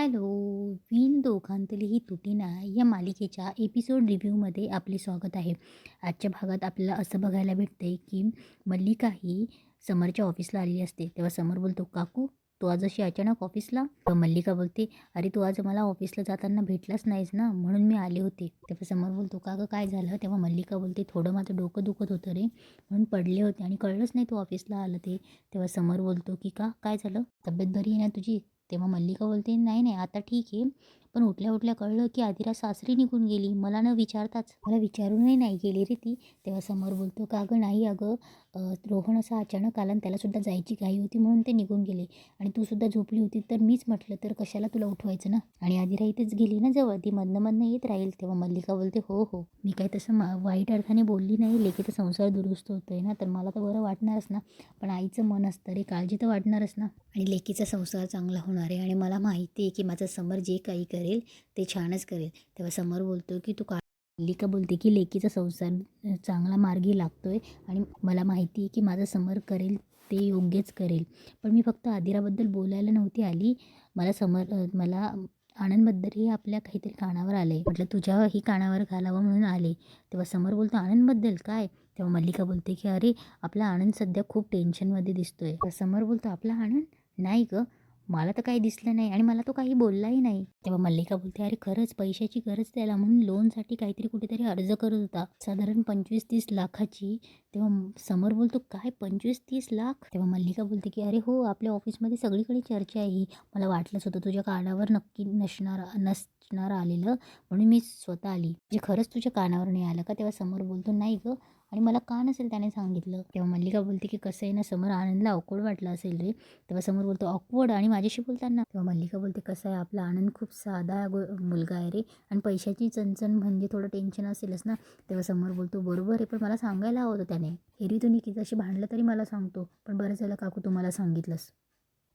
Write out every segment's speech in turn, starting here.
Hello, विण दोघांतली ही तुटीना या मालिकेच्या एपिसोड रिव्ह्यूमध्ये आपले स्वागत आहे. आजच्या भागात आपल्याला असं बघायला भेटते की मल्लिका ही समरच्या ऑफिसला आलेली असते. तेव्हा समर बोलतो, काकू तू आज अशी अचानक ऑफिसला? तेव्हा मल्लिका बोलते, अरे तू आज मला ऑफिसला जाताना भेटलाच नाहीस ना, म्हणून मी आले होते. तेव्हा समर बोलतो, का गं काय झालं? तेव्हा मल्लिका बोलते, थोडं माझं डोकं दुखत होतं रे, म्हणून पडले होते आणि कळलंच नाही तू ऑफिसला आलं ते. तेव्हा समर बोलतो की काय झालं, तब्येत बरी आहे ना तुझी? तेव्हा मल्लिका बोलते, नाही नाही आता ठीक आहे, पण उठल्या उठल्या कळलं की आदिरा सासरी निघून गेली, मला न विचारताच. मला विचारूनही नाही गेली रे ती. तेव्हा समोर बोलतो, का गं नाही अगं, रोहन असा अचानक आला आणि त्यालासुद्धा जायची घाई होती म्हणून ते निघून गेले आणि तू सुद्धा झोपली होती, तर मीच म्हटलं तर कशाला तुला उठवायचं ना, आणि आदिरा इथेच गेली ना जवळ, ती मधनं मधनं येत राहील. तेव्हा मल्लिका बोलते, हो हो मी काही तसं वाईट अर्थाने बोलली नाही, लेकीचा संसार दुरुस्त होतोय ना तर मला तर बरं वाटणारच ना, पण आईचं मन असतं रे, काळजी तर वाटणारच ना, आणि लेकीचा संसार चांगला होणार आहे आणि मला माहिती आहे की माझं समर जे काही करेल ते छानच करेल. तेव्हा समर बोलतो की तू मल्लिका बोलते की लेकीचा संसार चांगला मार्गी लागतोय आणि मला माहिती आहे की माझं समर करेल ते योग्यच करेल, पण मी फक्त आदिराबद्दल बोलायला नव्हती आली. मला आनंदबद्दलही आपल्या काहीतरी कानावर आले, म्हटलं तुझ्याही कानावर घालावं म्हणून आले. तेव्हा समर बोलतो, आनंदबद्दल काय? तेव्हा मल्लिका बोलते की अरे आपला आनंद सध्या खूप टेन्शनमध्ये दिसतोय. समर बोलतो, आपला आनंद? नाही ग, मला तर काही दिसलं नाही आणि मला तो काही बोललाही नाही. तेव्हा मल्लिका बोलते, अरे खरंच पैशाची गरज त्याला म्हणून लोनसाठी काहीतरी कुठेतरी अर्ज करत होता, साधारण 25-30 लाखाची. तेव्हा समर बोलतो, काय 25-30 लाख? तेव्हा मल्लिका बोलते की अरे हो, आपल्या ऑफिसमध्ये सगळीकडे चर्चा आहे ही, मला वाटलंच होतं तुझ्या कानावर नक्की नसणार आलेलं, म्हणून मी स्वतः आली. म्हणजे खरंच तुझ्या कानावर नाही आलं का? तेव्हा समर बोलतो, नाही ग, आणि मला का नसेल त्याने सांगितलं. तेव्हा मल्लिका बोलते की कसं आहे ना समर, आनंदला ऑकवर्ड वाटलं असेल रे. तेव्हा समोर बोलतो, ऑकवर्ड आणि माझ्याशी बोलताना? तेव्हा मल्लिका बोलते, कसं आहे आपला आनंद खूप साधा मुलगा आहे रे, आणि पैशाची चणचण म्हणजे थोडं टेन्शन असेलच ना. तेव्हा समोर बोलतो, बरोबर आहे, पण मला सांगायला हवं होतं त्याने. एरी तुम्ही किती अशी भांडलं तरी मला सांगतो, पण बरं झालं काकू तुम्हाला सांगितलंस.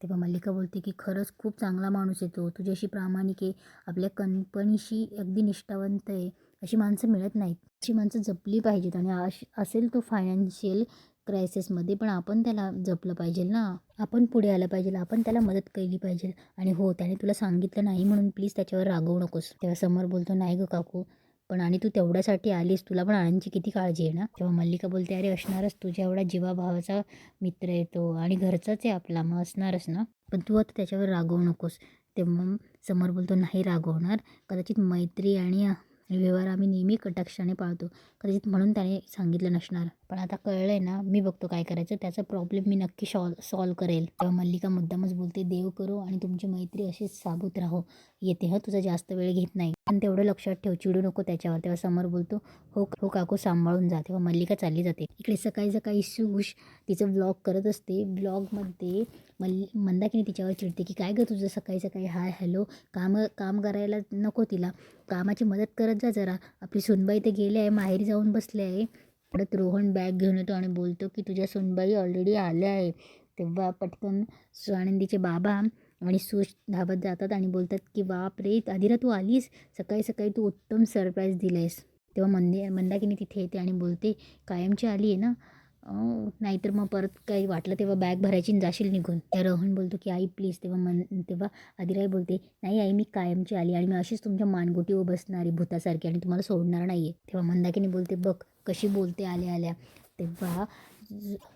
तेव्हा मल्लिका बोलते की खरंच खूप चांगला माणूस आहे तो, तुझ्याशी प्रामाणिक आहे, आपल्या कंपनीशी अगदी निष्ठावंत आहे, अशी माणसं मिळत नाहीत. अशी माणसं जपली पाहिजेत, आणि असेल तो फायनान्शियल क्रायसिसमध्ये पण आपण त्याला जपलं पाहिजे ना, आपण पुढे आलं पाहिजे, आपण त्याला मदत केली पाहिजे. आणि हो, त्याने तुला सांगितलं नाही म्हणून प्लीज त्याच्यावर रागवू नकोस. तेव्हा समोर बोलतो, नाही ग काकू, पण आणि तू तेवढ्यासाठी आलीस, तुला पण आनंदची किती काळजी आहे ना. तेव्हा मल्लिका बोलते, अरे असणारच, तुझ्या एवढा जीवाभावाचा मित्र येतो आणि घरचाच आहे आपला, मग असणारच ना, पण तू आता त्याच्यावर रागवू नकोस. तेव्हा समोर बोलतो, नाही रागवणार, कदाचित मैत्री आणि व्यवहार आम्ही नेहमी कटाक्षाने पाळतो, कदाचित म्हणून त्याने सांगितलं नसणार, पण आता कळलं आहे ना, मी बघतो काय करायचं, त्याचा प्रॉब्लेम मी नक्की सॉल्व करेल. तेव्हा मल्लिका मुद्दामच बोलते, देव करो आणि तुमची मैत्री अशीच साबूत राहो, येते हा, तुझा जास्त वेळ घेत नाही, पण तेवढं लक्षात ठेव, चिडू नको त्याच्यावर. तेव्हा समोर बोलतो, हो हो काकू, सांभाळून जा. तेव्हा मल्लिका चालली जाते. इकडे सकाळी सकाळी सुश तिचं व्लॉग करत असते. व्लॉगमध्ये मंदाकिनी तिच्यावर चिडते की काय गं तुझं सकाळी सकाळी हाय हॅलो, काम करायला नको तिला, कामाची मदत करत जा जरा. आपली सुनबाई तर गेली आहे, माहेरी जाऊन बसले आहे. परत रोहन बॅग घेऊन येतो आणि बोलतो की तुझ्या सुनबाई ऑलरेडी आल्या आहे. तेव्हा पटकन आनंदीचे बाबा आणि सुश धावत जातात आणि बोलतात की बाप रे आदिरा, तू आलीस, सकाळी सकाळी तू उत्तम सरप्राईज दिलेस. तेव्हा मंदाकिनी तिथे येते आणि बोलते, कायमची आली आहे ना, नाहीतर मग परत काही वाटलं तेव्हा बॅग भरायची आणि जाशील निघून. त्या रोहन बोलतो की आई प्लीज. तेव्हा आदिराई बोलते, नाही आई, मी कायमची आली आणि मी अशीच तुमच्या मानगुटीवर बसणारी भूतासारखी आणि तुम्हाला सोडणार नाही आहे. तेव्हा मंदाकिनी बोलते, बघ कशी बोलते आल्या आल्या. तेव्हा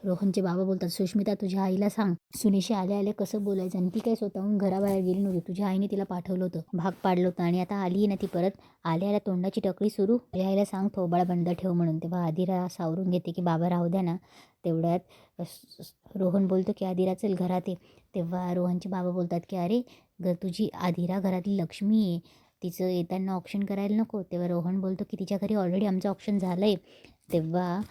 रोहनचे बाबा बोलतात, सुष्मिता तुझ्या आईला सांग सुनेशी आल्या आल्या कसं बोलायचं, आणि ती काही स्वतःहून घराबाहेर गेली नव्हती, तुझ्या आईने तिला पाठवलं होतं, भाग पाडलं होतं, आणि आता आली ना ती परत, आल्या आल्या तोंडाची टकळी सुरू, तुझ्या आईला सांग थोबाड बंद ठेव म्हणून. तेव्हा आदिरा सावरून घेते की बाबा राहू द्या ना. तेवढ्यात रोहन बोलतो की आदिरा चल घरात आहे. तेव्हा रोहनचे बाबा बोलतात की अरे तुझी आदिरा घरातली लक्ष्मी आहे, तिचं येताना ऑप्शन करायला नको. तेव्हा रोहन बोलतो की तिच्या घरी ऑलरेडी आमचं ऑप्शन झालं आहे. तेव्हा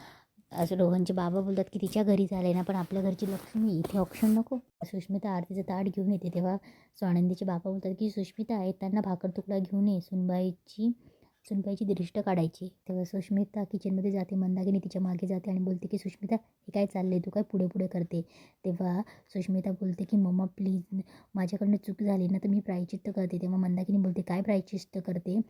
असं रोहनचे बाबा बोलतात की तिच्या घरी झालं ना, पण आपल्या घरची लक्ष्मी, इथे ऑप्शन नको. सुष्मिता आरतीचं ताट घेऊन येते. तेव्हा स्वानंदीचे बाबा बोलतात की सुष्मिता येताना भाकर तुकडा घेऊन ये, सुनबाईची दृष्ट काढायची. तेव्हा सुष्मिता किचनमध्ये जाते, मंदाकिनी तिच्या मागे जाते आणि बोलते की सुष्मिता हे काय चाललंय, तू काय पुढे पुढे करते. तेव्हा सुष्मिता बोलते की मम्मा प्लीज, माझ्याकडनं चूक झाली ना तर मी प्रायचित्त करते. तेव्हा मंदाकिनी बोलते, काय प्रायचित्त करते.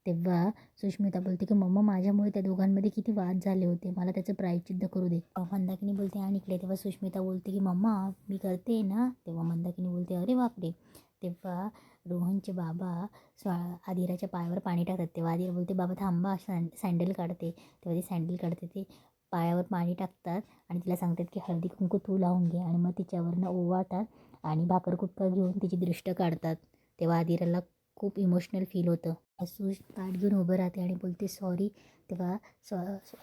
तेव्हा सुष्मिता बोलते की मम्मा माझ्यामुळे त्या दोघांमध्ये किती वाद झाले होते, मला त्याचं प्रायचित्त करू दे. मंदाकिनी बोलते आणि इकडे. तेव्हा सुष्मिता बोलते की मम्मा मी करते ना. तेव्हा मंदाकिनी बोलते, अरे बापरे. तेव्हा रोहनचे बाबा आदिराच्या पायावर पाणी टाकतात. तेव्हा आदिरा बोलते बाबा थांबा, सँडल काढते. तेव्हा ती सँडल काढते, ते पायावर पाणी टाकतात आणि तिला सांगतात की हळदी कुंकू तू लावून घे आणि मग तिच्यावरनं ओवाळतात आणि भाकरकुटका घेऊन तिची दृष्ट काढतात. तेव्हा आदिराला खूप इमोशनल फील होतं. सूज ताट घेऊन उभं राहते आणि बोलते सॉरी. तेव्हा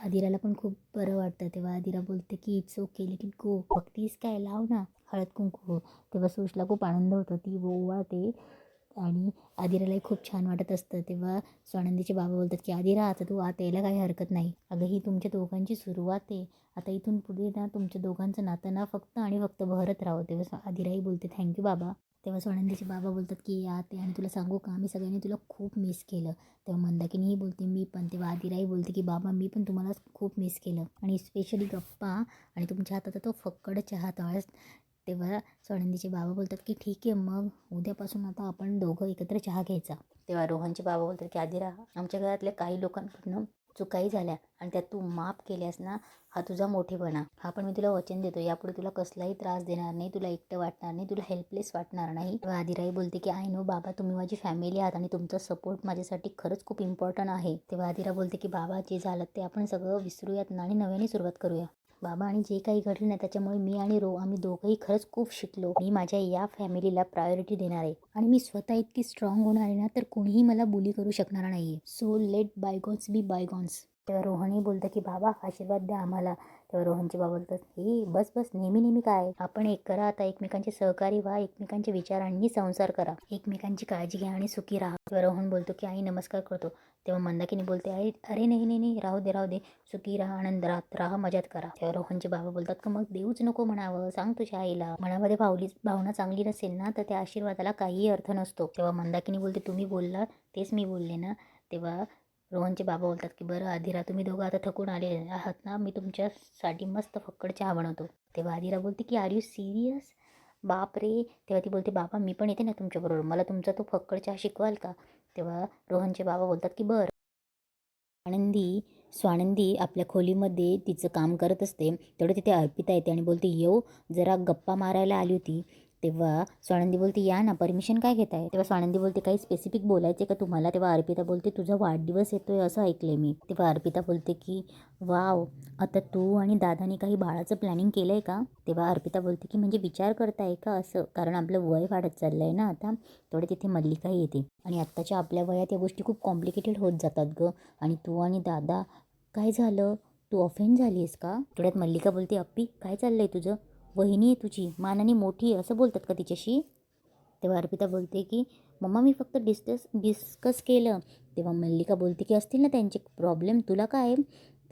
आदिराला पण खूप बरं वाटतं. तेव्हा आदिरा बोलते की it's okay, let it go. बघतीस काय, लाव ना हळद कुंकू. तेव्हा सुशला खूप आनंद होतो, ती ओवाळते आणि आदिरालाही खूप छान वाटत असतं. तेव्हा स्वानंदीचे बाबा बोलतात की आदिरा आता तू आत यायला काही हरकत नाही. अगं ही तुमच्या दोघांची सुरुवात आहे. आता इथून पुढे ना तुमच्या दोघांचं नातं ना फक्त आणि फक्त बहरत राहावं. तेव्हा आदिराही बोलते थँक्यू बाबा. तेव्हा स्वानंदीचे बाबा बोलतात की या ते आणि तुला सांगू का, आम्ही सगळ्यांनी तुला खूप मिस केलं. तेव्हा मंदाकिनीही बोलते मी पण. तेव्हा आदिराही बोलते की बाबा मी पण तुम्हाला खूप मिस केलं आणि स्पेशली गप्पा आणि तुमच्या हाताचा तो फक्कड चहा तळा. तेव्हा स्वानंदीचे बाबा बोलतात की ठीक आहे, मग उद्यापासून आता आपण दोघं एकत्र चहा घ्यायचा. तेव्हा रोहनचे बाबा बोलतात की आदिरा, आमच्या घरातल्या काही लोकांकडनं चुकाही झाल्या आणि त्यात तू माफ केल्यास ना, हा तुझा मोठेपणा. हा पण मी तुला वचन देतो, यापुढे तुला कसलाही त्रास देणार नाही, तुला एकटं वाटणार नाही, तुला हेल्पलेस वाटणार नाही. तेव्हा आदिराही बोलते की आय नो बाबा, तुम्ही माझी फॅमिली आहात आणि तुमचा सपोर्ट माझ्यासाठी खरंच खूप इम्पॉर्टंट आहे. तेव्हा आदिरा बोलते की बाबा जे झालं ते आपण सगळं विसरूयात ना आणि नव्याने सुरुवात करूया. बाबा आणि जे काही घडलं ना त्याच्यामुळे मी आणि आम्ही दोघंही खरंच खूप शिकलो. मी माझ्या या फॅमिलीला प्रायोरिटी देणार आहे आणि मी स्वतः इतकी स्ट्रॉंग होणार आहे ना, तर कोणीही मला बुली करू शकणार नाही आहे. सो लेट बायगॉन्स बी बायगॉन्स. तेव्हा रोहनही बोलतं की बाबा आशीर्वाद द्या आम्हाला. तेव्हा रोहनचे बाबा बोलतात हे बस बस, नेहमी नेहमी काय, आपण एक करा आता, एकमेकांचे सहकारी व्हा, एकमेकांच्या विचारांनी संसार करा, एकमेकांची काळजी घ्या आणि सुखी राहा. तेव्हा रोहन बोलतो की आई नमस्कार करतो. तेव्हा मंदाकिनी बोलते आई अरे नाही नाही नाही, राहू दे, सुखी राहा, आनंदात राहा, मजात करा. तेव्हा रोहनचे बाबा बोलतात का मग देऊच नको म्हणावं, सांग तुझ्या आईला. मनामध्ये भावना चांगली नसेल ना तर त्या आशीर्वादाला काहीही अर्थ नसतो. तेव्हा मंदाकिनी बोलते तुम्ही बोलला तेच मी बोलले ना. तेव्हा रोहनचे बाबा बोलतात की बरं आदिरा, तुम्ही दोघं आता थकून आले आहात ना, मी तुमच्यासाठी मस्त फक्कड चहा बनवतो. तेव्हा आदिरा बोलते की आर यू सिरियस, बाप रे. तेव्हा ती बोलते बाबा मी पण येते ना तुमच्याबरोबर, मला तुमचा तो फक्कड चहा शिकवाल का. तेव्हा रोहनचे बाबा बोलतात की बरं. स्वानंदी आपल्या खोलीमध्ये तिचं काम करत असते. तेवढं तिथे अर्पिता येते आणि बोलते येऊ, जरा गप्पा मारायला आली होती. तेव्हा स्वानंदी बोलते या ना, परमिशन काय घेत आहे. तेव्हा स्वानंदी बोलते काही स्पेसिफिक बोलायचे का तुम्हाला. तेव्हा अर्पिता बोलते तुझा वाढदिवस येतोय असं ऐकलंय मी. तेव्हा अर्पिता बोलते की वाव, आता तू आणि दादानी काही बाळाचं प्लॅनिंग केलं आहे का. तेव्हा अर्पिता बोलते की म्हणजे विचार करताय का असं, कारण आपलं वय वाढत चाललं आहे ना आता. तेवढे तिथे मल्लिकाही येते आणि आत्ताच्या आपल्या वयात या गोष्टी खूप कॉम्प्लिकेटेड होत जातात गं. आणि तू आणि दादा काय झालं, तू ऑफेंड झाली आहेस का. तेवढ्यात मल्लिका बोलते अप्पी काय चाललं आहे तुझं, वहिनी आहे तुझी, मानाने मोठी आहे असं बोलतात का तिच्याशी. तेव्हा अर्पिता बोलते की मम्मा मी फक्त डिस्कस केलं. तेव्हा मल्लिका बोलते की असतील ना त्यांचे प्रॉब्लेम, तुला काय.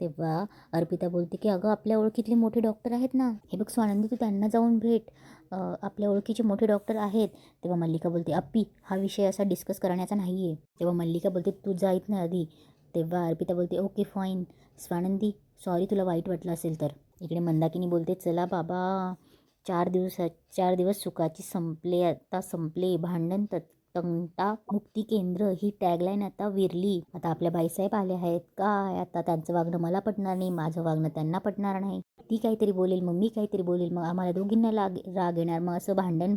तेव्हा अर्पिता बोलते की अगं आपल्या ओळखीतले मोठे डॉक्टर आहेत ना, हे बघ स्वानंदी तू त्यांना जाऊन भेट, आपल्या ओळखीचे मोठे डॉक्टर आहेत. तेव्हा मल्लिका बोलते अप्पी हा विषय असा डिस्कस करण्याचा नाही आहे. तेव्हा मल्लिका बोलते तू जाईत ना आधी. तेव्हा अर्पिता बोलते ओके फाईन स्वानंदी, सॉरी तुला वाईट वाटलं असेल तर. इकडे मंदाकिनी बोलते चला बाबा, 4 दिवस सुखाची संपले, आता संपले भांडण तंटा मुक्ती केंद्र ही टॅगलाईन आता विरली. आता आपल्या बाईसाहेब आले आहेत काय, आता त्यांचं वागणं मला पटणार नाही, माझं वागणं त्यांना पटणार नाही. ती काहीतरी बोलेल मग मी काहीतरी बोलेल, मग आम्हाला दोघींना राग येणार, मग असं भांडण.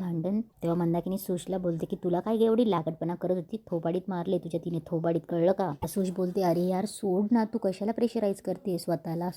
तेव्हा मंदाकिनी सुशला बोलते की तुला काय एवढी लागटपणा करत होती, थोबाडीत मारले तुझ्या तिने, थोबाडीत कळलं का. सुश बोलते अरे यार सोड ना, तू कशाला प्रेशराईज करते स्वतःला.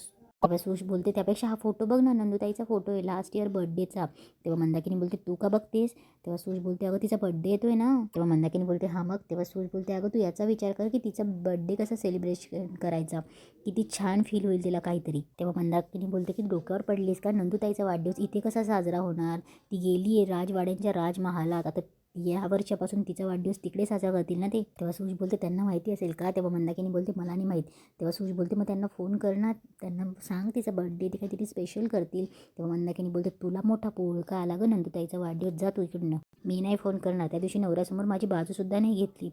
तेव्हा सुश बोलते त्यापेक्षा हा फोटो बघ ना, नंदुताईचा फोटो आहे लास्ट इयर बर्थडेचा. तेव्हा मंदाकिनी बोलते तू का बघतेस. तेव्हा सुश बोलते अगं तिचा बर्थडे येतोय ना. तेव्हा मंदाकिनी बोलते हां मग. तेव्हा सुश बोलते अगं तू याचा विचार कर की तिचा बर्थडे कसा सेलिब्रेशन करायचा, किती छान फील होईल तिला काहीतरी. तेव्हा मंदाकिनी बोलते की डोक्यावर पडलीस का, नंदुताईचा वाढदिवस इथे कसा साजरा होणार, ती गेली आहे राजवाड्यांच्या राजमहालात, आता या वर्षापासून तिचा वाढदिवस तिकडे साजरा करतील ना ते. तेव्हा सुश बोलते त्यांना माहिती असेल का. तेव्हा मंदाकिनी बोलते मला नाही माहीत. तेव्हा सुश बोलते मग त्यांना फोन कर ना, त्यांना सांग तिचा बर्थडे ते काहीतरी स्पेशल करतील. तेव्हा मंदाकिनी बोलते तुला मोठा पोळका आला गं नंदुताईचा वाढदिवस, जा तू इकडनं. मी नाही फोन करणार, त्या दिवशी नवऱ्यासमोर माझी बाजूसुद्धा नाही घेतली,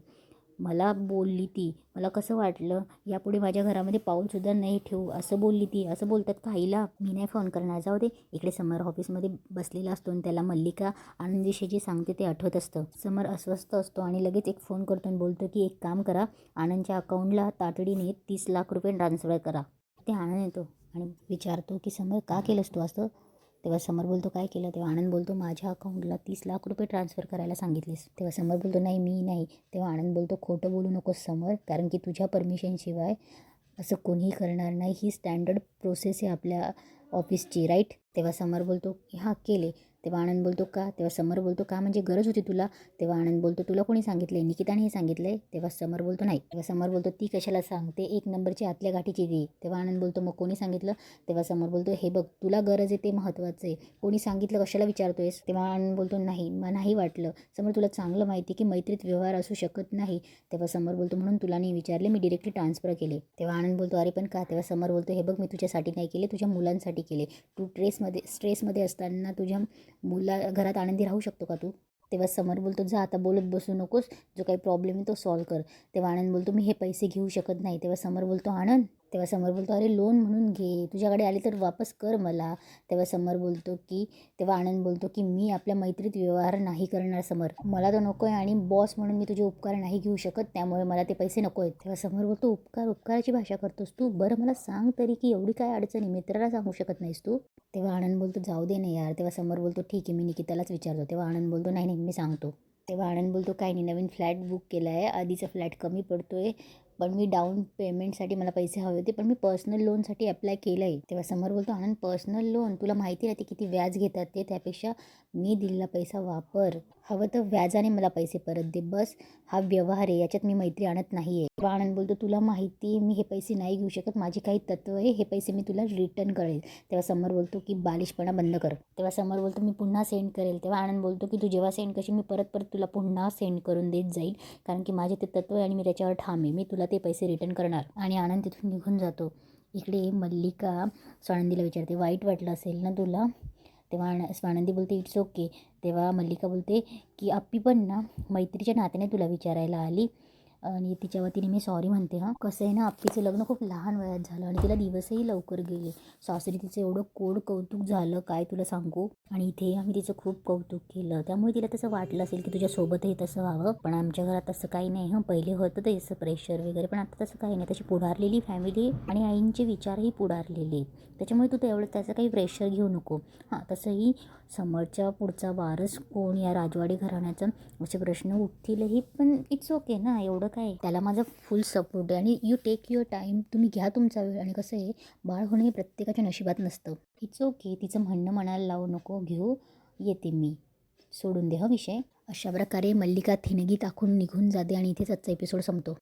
मला बोलली ती, मला कसं वाटलं यापुढे माझ्या घरामध्ये पाऊलसुद्धा नाही ठेवू असं बोलली ती. असं बोलतात काहीला, मी नाही फोन करणार, जाऊ दे. इकडे समर ऑफिसमध्ये बसलेला असतो आणि त्याला मल्लिका आनंदविषयी जे सांगते ते आठवत असतं. समर अस्वस्थ असतो आणि लगेच एक फोन करतो आणि बोलतो की एक काम करा, आनंदच्या अकाउंटला तातडीने 30 लाख रुपये ट्रान्सफर करा. ते आनंद येतो आणि विचारतो की समर का केलंस तू असं. तेव्हा समर बोलतो काय केलं. तेव्हा आनंद बोलतो माझ्या अकाउंटला 30 लाख रुपये ट्रान्सफर करायला सांगितलेस. तेव्हा समर बोलतो नाही मी नाही. तेव्हा आनंद बोलतो खोटं बोलू नकोस समर, कारण की तुझ्या परमिशनशिवाय असं कोणीही करणार नाही. ही स्टँडर्ड प्रोसेस आहे आपल्या ऑफिसची, राईट. तेव्हा समर बोलतो हां केले. तेव्हा आनंद बोलतो का. तेव्हा समर बोलतो का म्हणजे गरज होती तुला. तेव्हा आनंद बोलतो तुला कोणी सांगितलं आहे, निकिताने हे सांगितलं आहे. तेव्हा समर बोलतो नाही. तेव्हा समर बोलतो ती कशाला सांगते, 1 नंबरची आतल्या गाठीची ती. तेव्हा आनंद बोलतो मग कोणी सांगितलं. तेव्हा समर बोलतो हे बघ तुला गरज आहे ते महत्त्वाचं आहे, कोणी सांगितलं कशाला विचारतोयस. तेव्हा आनंद बोलतो नाही मला नाही वाटलं. समर तुला चांगलं माहिती की मैत्रीत व्यवहार असू शकत नाही. तेव्हा समर बोलतो म्हणून तुला नाही विचारले, मी डिरेक्टली ट्रान्सफर केले. तेव्हा आनंद बोलतो अरे पण का. तेव्हा समर बोलतो हे बघ मी तुझ्यासाठी नाही केले, तुझ्या मुलांसाठी केले. तू स्ट्रेसमध्ये असताना तुझ्या घरात आनंदी राहू शकतो का तू. तेव्हा समर बोलतो जा आता बोलत बसू नकोस, जो काही प्रॉब्लेम आहे तो सॉल्व कर. तेव्हा आनंद बोलतो मी हे पैसे घेऊ शकत नाही. तेव्हा समर बोलतो आनंद. तेव्हा समर बोलतो अरे लोन म्हणून घे, तुझ्याकडे आले तर वापस कर मला. तेव्हा समर बोलतो की तेव्हा आनंद बोलतो की मी आपल्या मैत्रीत व्यवहार नाही करणार समर, मला तो नको आहे आणि बॉस म्हणून मी तुझे उपकार नाही घेऊ शकत, त्यामुळे मला ते पैसे नको आहेत. तेव्हा समर बोलतो उपकाराची भाषा करतोस तू, बरं मला सांग तरी की एवढी काय अडचण आहे, मित्राला सांगू शकत नाहीस तू. तेव्हा आनंद बोलतो जाऊ दे ना यार. तेव्हा समर बोलतो ठीक आहे मी निकितालाच विचारतो. तेव्हा आनंद बोलतो नाही नाही मी सांगतो. तेव्हा आनंद बोलतो काय नाही नवीन फ्लॅट बुक केला आहे, आधीचा फ्लॅट कमी पडतो आहे, पण मी डाऊन पेमेंटसाठी मला पैसे हवे होते, पण मी पर्सनल लोनसाठी अप्लाय केलं आहे. तेव्हा समर बोलतो आनंद पर्सनल लोन तुला माहिती आहे ते किती व्याज घेतात ते, त्यापेक्षा मी दिलेला पैसा वापर, हवं तर व्याजाने मला पैसे परत दे, बस हा व्यवहार आहे, याच्यात मी मैत्री आणत नाही आहे. तेव्हा आनंद बोलतो तुला माहिती आहे मी हे पैसे नाही घेऊ शकत, माझी काही तत्व आहे, हे पैसे मी तुला रिटर्न करेल. तेव्हा समर बोलतो की बालिशपणा बंद कर. तेव्हा समर बोलतो मी पुन्हा सेंड करेल. तेव्हा आनंद बोलतो की तू जेव्हा सेंड करशील मी परत तुला पुन्हा सेंड करून देत जाईल, कारण की माझे ते तत्व आहे आणि मी त्याच्यावर ठाम आहे, मी तुला ते पैसे रिटर्न करणार. आणि आनंद तिथून निघून जातो. इकडे मल्लिका स्वानंदीला विचारते वाईट वाटलं असेल ना तुला. तेव्हा स्वानंदी बोलते इट्स ओके. तेव्हा मल्लिका बोलते की अप्पी पण ना मैत्रीच्या नात्याने तुला विचारायला आली आणि तिच्या वतीने मी सॉरी म्हणते. हां कसं आहे ना अप्पीचं लग्न खूप लहान वयात झालं आणि तिला दिवसही लवकर गेले. सासरी तिचं एवढं कौतुक झालं काय तुला सांगू, आणि इथे आम्ही तिचं खूप कौतुक केलं, त्यामुळे तिला तसं वाटलं असेल की तुझ्यासोबतही तसं व्हावं, पण आमच्या घरात तसं काही नाही. पहिले होतं तसं प्रेशर वगैरे, पण आता तसं काही नाही. तशी पुढारलेली फॅमिली आणि आईंचे विचारही पुढारलेले, त्याच्यामुळे तू तेवढं त्याचं काही प्रेशर घेऊ नको. हां तसंही समोरच्या पुढचा वारस कोण या राजवाडी घराण्याचा असे प्रश्न उठतीलही, पण इट्स ओके ना, एवढं काय, त्याला माझा फुल सपोर्ट आहे. आणि यू टेक युअर टाईम, तुम्ही घ्या तुमचा वेळ. आणि कसं आहे बाळ होणं हे प्रत्येकाच्या नशिबात नसतं. इट्स ओके, तिचं म्हणणं म्हणायला लावू नको, घेऊ येते मी, सोडून दे हा विषय. अशा प्रकारे मल्लिका थिणगी टाकून निघून जाते आणि इथेच आजचा एपिसोड संपतो.